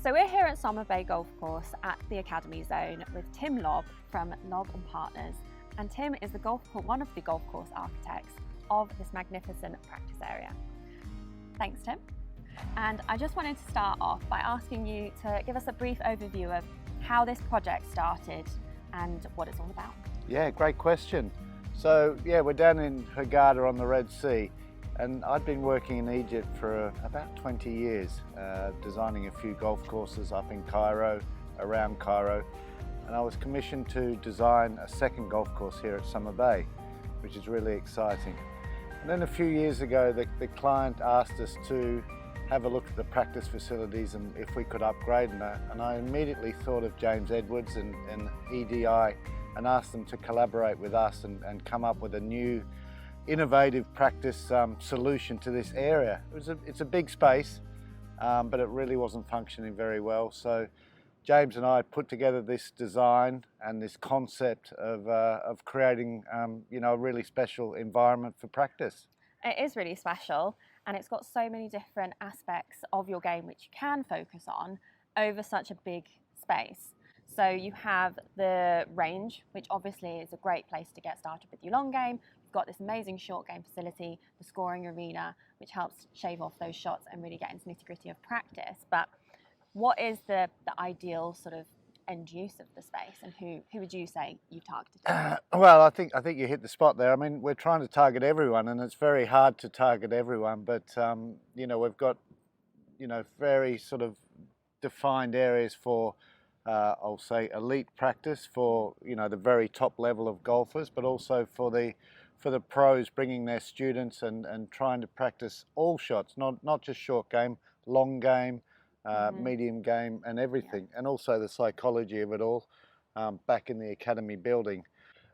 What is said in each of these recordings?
So we're here at Somabay Golf Course at the Academy Zone with Tim Lobb from Lobb and Partners. And Tim is one of the golf course architects of this magnificent practice area. Thanks, Tim. And I just wanted to start off by asking you to give us a brief overview of how this project started and what it's all about. Yeah, great question. So yeah, we're down in Hurghada on the Red Sea, and I'd been working in Egypt for about 20 years, designing a few golf courses up in Cairo, around Cairo, and I was commissioned to design a second golf course here at Somabay, which is really exciting. And then a few years ago, the client asked us to have a look at the practice facilities and if we could upgrade them. And I immediately thought of James Edwards and EDI and asked them to collaborate with us and come up with a new innovative practice solution to this area. It's a big space, but it really wasn't functioning very well. So James and I put together this design and this concept of creating a really special environment for practice. It is really special, and it's got so many different aspects of your game which you can focus on over such a big space. So you have the range, which obviously is a great place to get started with your long game. You've got this amazing short game facility, the scoring arena, which helps shave off those shots and really get into the nitty-gritty of practice. But what is the ideal sort of end use of the space, and who would you say you targeted? Well, I think you hit the spot there. I mean, we're trying to target everyone, and it's very hard to target everyone. But we've got very sort of defined areas for I'll say elite practice for the very top level of golfers, but also for the pros bringing their students and trying to practice all shots, not just short game, long game, medium game and everything, and also the psychology of it all back in the academy building.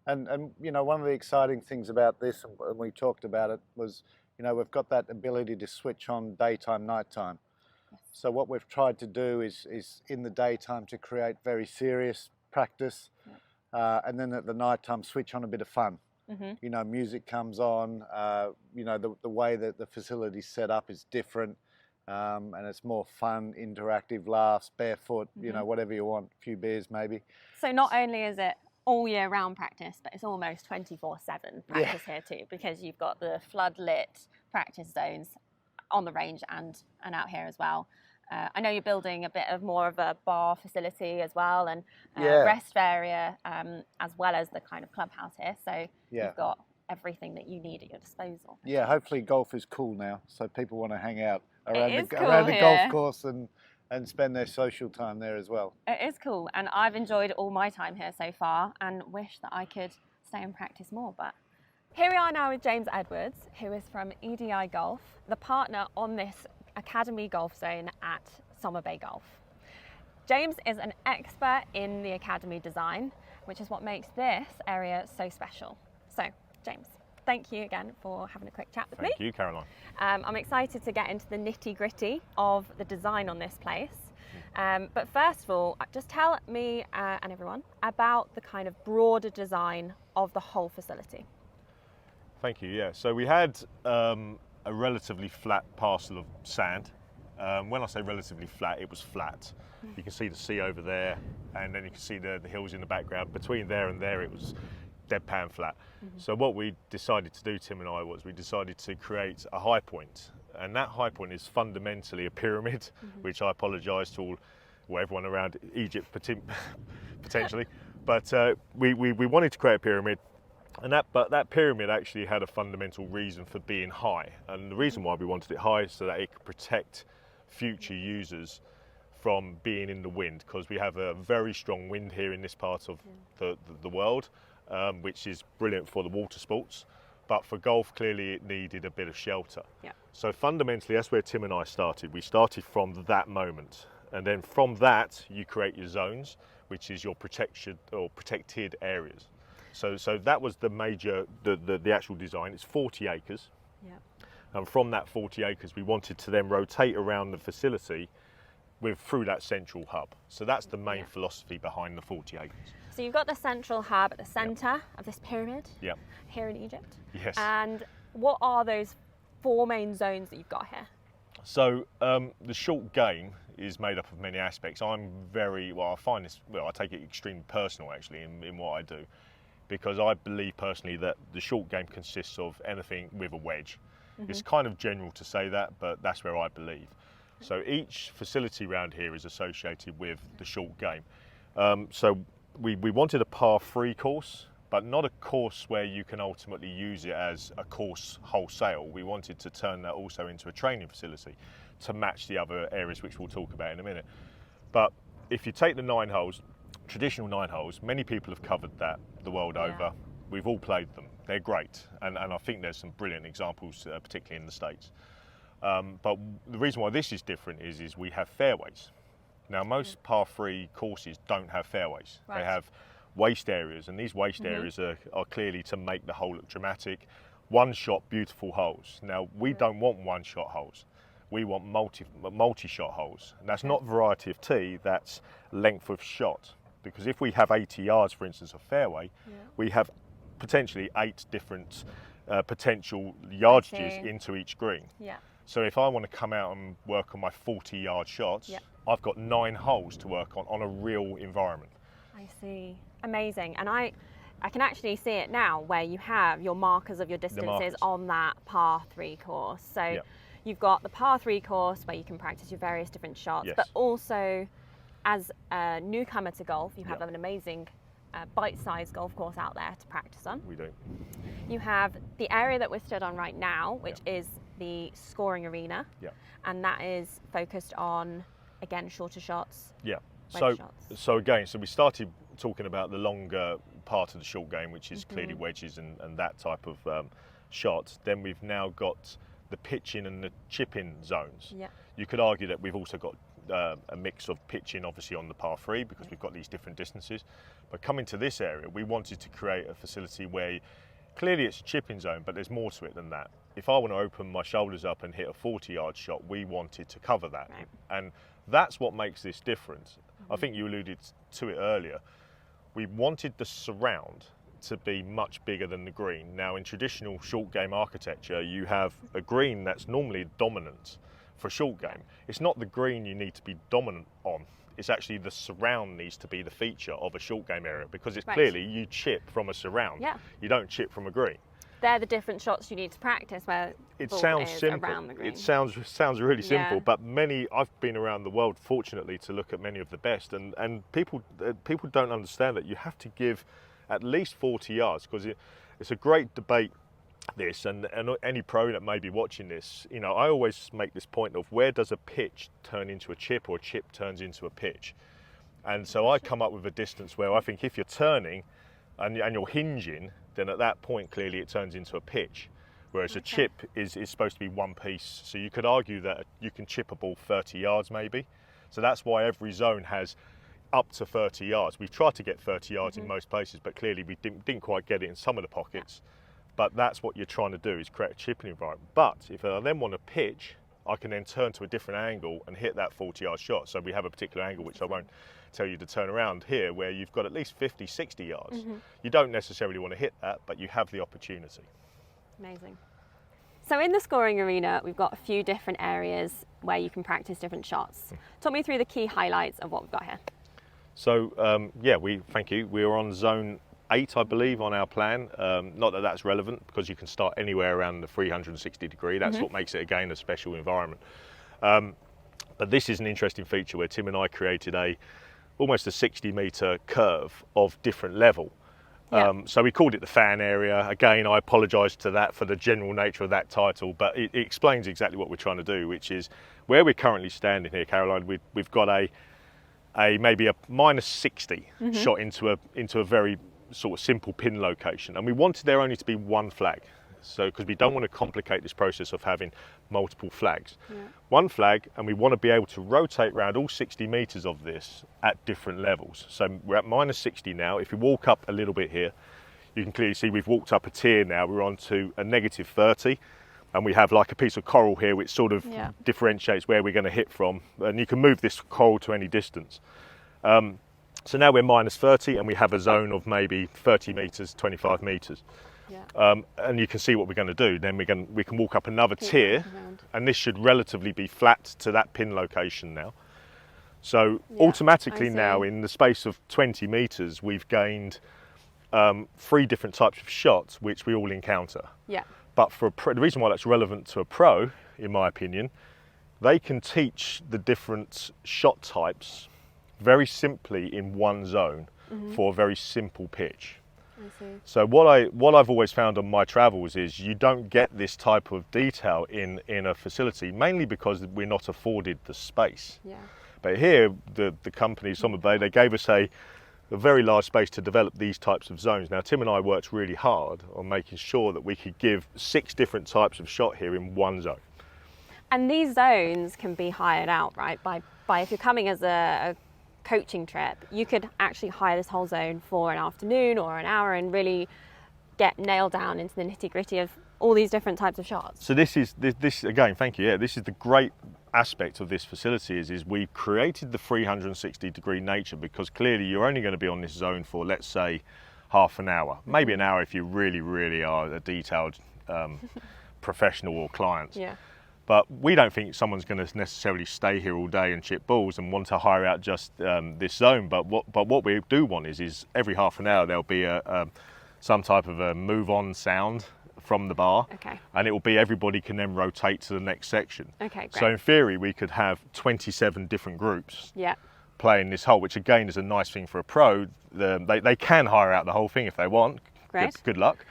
And one of the exciting things about this, and we talked about it, was we've got that ability to switch on daytime, nighttime. So what we've tried to do is in the daytime to create very serious practice, and then at the nighttime switch on a bit of fun. Mm-hmm. Music comes on, the way that the facility's set up is different. And it's more fun, interactive, laughs, barefoot, mm-hmm. Whatever you want, a few beers maybe. So not only is it all year round practice, but it's almost 24/7 practice here too, because you've got the flood-lit practice zones on the range and out here as well. I know you're building a bit of more of a bar facility as well, and rest area, as well as the kind of clubhouse here. So you've got everything that you need at your disposal. Yeah, hopefully golf is cool now, so people want to hang out around the here. Golf course and spend their social time there as well. It is cool, and I've enjoyed all my time here so far and wish that I could stay and practice more. But here we are now with James Edwards, who is from EDI Golf, the partner on this Academy Golf Zone at Somabay Golf. James is an expert in the Academy design, which is what makes this area so special. So, James, thank you again for having a quick chat with me. Thank you, Caroline. I'm excited to get into the nitty-gritty of the design on this place. But first of all, just tell me and everyone about the kind of broader design of the whole facility. Thank you, yeah. So we had a relatively flat parcel of sand. When I say relatively flat, it was flat. You can see the sea over there, and then you can see the hills in the background. Between there and there, it was deadpan flat. Mm-hmm. So what we decided to do, Tim and I, was we decided to create a high point, and that high point is fundamentally a pyramid, mm-hmm. which I apologise to everyone around Egypt potentially, but we wanted to create a pyramid, and that pyramid actually had a fundamental reason for being high, and the reason why we wanted it high is so that it could protect future users from being in the wind, because we have a very strong wind here in this part of the world. Which is brilliant for the water sports, but for golf clearly it needed a bit of shelter. Yeah. So fundamentally that's where Tim and I started. We started from that moment, and then from that you create your zones, which is your protection or protected areas. So that was the major, the actual design. It's 40 acres. Yeah. And from that 40 acres we wanted to then rotate around the facility through that central hub. So that's the main philosophy behind the 40 acres. So you've got the central hub at the centre of this pyramid here in Egypt. Yes. And what are those 4 main zones that you've got here? So the short game is made up of many aspects. I find this, I take it extremely personal actually in what I do, because I believe personally that the short game consists of anything with a wedge. It's kind of general to say that, but that's where I believe. So each facility around here is associated with the short game. So we wanted a par 3 course, but not a course where you can ultimately use it as a course wholesale. We wanted to turn that also into a training facility to match the other areas which we'll talk about in a minute. But if you take the 9 holes, traditional 9 holes, many people have covered that the world over. We've all played them. They're great, and I think there's some brilliant examples, particularly in the States. But the reason why this is different is we have fairways. Now, most par 3 courses don't have fairways. Right. They have waste areas, and these waste areas are clearly to make the hole look dramatic. One shot, beautiful holes. Now, we don't want one shot holes. We want multi-shot holes. And that's not variety of tee, that's length of shot. Because if we have 80 yards, for instance, of fairway, we have potentially 8 different potential yardages into each green. So if I want to come out and work on my 40-yard shots, I've got 9 holes to work on a real environment. I see. Amazing. And I can actually see it now where you have your markers of your distances on that par 3 course. So you've got the par 3 course where you can practice your various different shots, but also as a newcomer to golf, you have an amazing bite-sized golf course out there to practice on. We do. You have the area that we're stood on right now, which is the scoring arena, and that is focused on, again, shorter shots. So again, we started talking about the longer part of the short game, which is clearly wedges and that type of shot. Then we've now got the pitching and the chipping zones. You could argue that we've also got a mix of pitching obviously on the par 3 because we've got these different distances, but coming to this area we wanted to create a facility where clearly it's a chipping zone, but there's more to it than that. If I want to open my shoulders up and hit a 40-yard shot, we wanted to cover that, and that's what makes this different. I think you alluded to it earlier. We wanted the surround to be much bigger than the green. Now, in traditional short game architecture, you have a green that's normally dominant. For a short game, it's not the green you need to be dominant on, it's actually the surround needs to be the feature of a short game area, because it's clearly you chip from a surround, you don't chip from a green. They're the different shots you need to practice where it sounds simple. Around the green. It sounds really simple, but I've been around the world fortunately to look at many of the best, and people don't understand that you have to give at least 40 yards, because it's a great debate, this, and any pro that may be watching this, you know, I always make this point of where does a pitch turn into a chip or a chip turns into a pitch. And so I come up with a distance where I think if you're turning and you're hinging, then at that point clearly it turns into a pitch, whereas a chip is supposed to be one piece. So you could argue that you can chip a ball 30 yards maybe. So that's why every zone has up to 30 yards. We've tried to get 30 yards in most places, but clearly we didn't quite get it in some of the pockets. But that's what you're trying to do, is create a chipping environment. But if I then want to pitch, I can then turn to a different angle and hit that 40-yard shot. So we have a particular angle, which I won't tell you to turn around here, where you've got at least 50, 60 yards. You don't necessarily want to hit that, but you have the opportunity. Amazing. So in the scoring arena, we've got a few different areas where you can practice different shots. Talk me through the key highlights of what we've got here. So thank you. We are on zone 8, I believe, on our plan. Not that that's relevant, because you can start anywhere around the 360 degree. That's what makes it, again, a special environment. But this is an interesting feature where Tim and I created almost a 60-metre curve of different level. So we called it the fan area. Again, I apologise to that for the general nature of that title, but it explains exactly what we're trying to do, which is where we're currently standing here, Caroline. We've got maybe a minus 60 shot into a very sort of simple pin location, and we wanted there only to be one flag, so because we don't want to complicate this process of having multiple flags. One flag, and we want to be able to rotate around all 60 meters of this at different levels. So we're at minus 60 now. If we walk up a little bit here, you can clearly see we've walked up a tier now. We're on to a negative 30, and we have like a piece of coral here which sort of differentiates where we're going to hit from, and you can move this coral to any distance. So now we're minus 30, and we have a zone of maybe 30 meters, 25 meters. And you can see what we're going to do. Then we can walk up another tier, and this should relatively be flat to that pin location now. So Yeah, automatically I see. now, in the space of 20 metres, we've gained 3 different types of shots which we all encounter. Yeah. But for a pro, the reason why that's relevant to a pro, in my opinion, they can teach the different shot types very simply in one zone for a very simple pitch. I see. So what I've always found on my travels is you don't get this type of detail in a facility, mainly because we're not afforded the space. Yeah. But here, the company, Somabay, they gave us a very large space to develop these types of zones. Now, Tim and I worked really hard on making sure that we could give 6 different types of shot here in one zone. And these zones can be hired out, right? By if you're coming as a coaching trip, you could actually hire this whole zone for an afternoon or an hour and really get nailed down into the nitty-gritty of all these different types of shots. So this again, thank you. Yeah, this is the great aspect of this facility is we've created the 360-degree nature, because clearly you're only going to be on this zone for, let's say, half an hour, maybe an hour if you really are a detailed professional or client. Yeah. But we don't think someone's going to necessarily stay here all day and chip balls and want to hire out just this zone. But what we do want is every half an hour there'll be some type of a move on sound from the bar. Okay. And it will be everybody can then rotate to the next section. Okay, great. So in theory we could have 27 different groups Yeah. playing this hole, which again is a nice thing for a pro. They can hire out the whole thing if they want. Great. Good luck.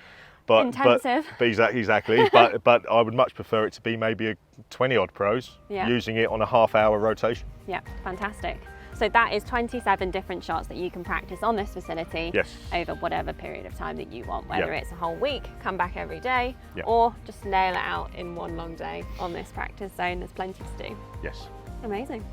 But Intensive. Exactly. but I would much prefer it to be maybe 20 odd pros using it on a half-hour rotation. Yeah, fantastic. So that is 27 different shots that you can practice on this facility over whatever period of time that you want, whether it's a whole week, come back every day, or just nail it out in one long day on this practice zone. There's plenty to do. Yes. Amazing.